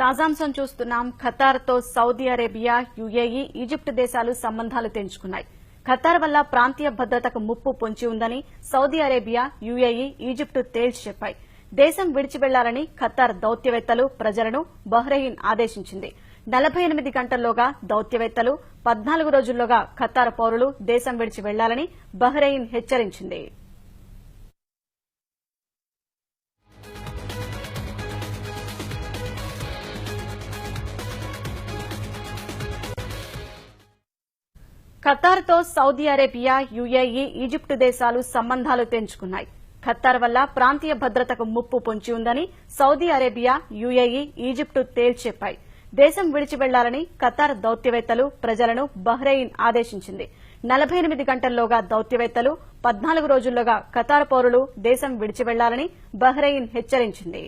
తాజాంశం చూస్తున్నాం. ఖతార్తో Saudi Arabia, UAE, Egypt దేశాలు సంబంధాలు తెంచుకున్నాయి. ఖతార్ వల్ల ప్రాంతీయ భద్రతకు ముప్పు పొంచి ఉందని సౌదీ అరేబియా, యుఏఈ, ఈజిప్ట్ తేల్చి చెప్పాయి. దేశం విడిచి వెళ్లాలని ఖతార్ దౌత్యవేత్తలు, ప్రజలను బహ్రెయిన్ ఆదేశించింది. 48 గంటల్లోగా దౌత్యవేత్తలు, 14 రోజుల్లోగా ఖతార్ పౌరులు దేశం విడిచి వెళ్లాలని బహ్రెయిన్ హెచ్చరించింది. ఖతార్తో సౌదీ అరేబియా, యుఏఈ, ఈజిప్ట్ దేశాలు సంబంధాలు తెంచుకున్నాయి. ఖతార్ వల్ల ప్రాంతీయ భద్రతకు ముప్పు పొంచి ఉందని సౌదీ అరేబియా, యుఏఈ, ఈజిప్ట్ తేల్చి చెప్పాయి. దేశం విడిచి వెళ్లాలని ఖతార్ దౌత్యవేత్తలు, ప్రజలను బహ్రెయిన్ ఆదేశించింది. 48 గంటల్లోగా దౌత్యవేత్తలు, 14 రోజుల్లోగా ఖతార్ పౌరులు దేశం విడిచి వెళ్లాలని బహ్రెయిన్ హెచ్చరించింది.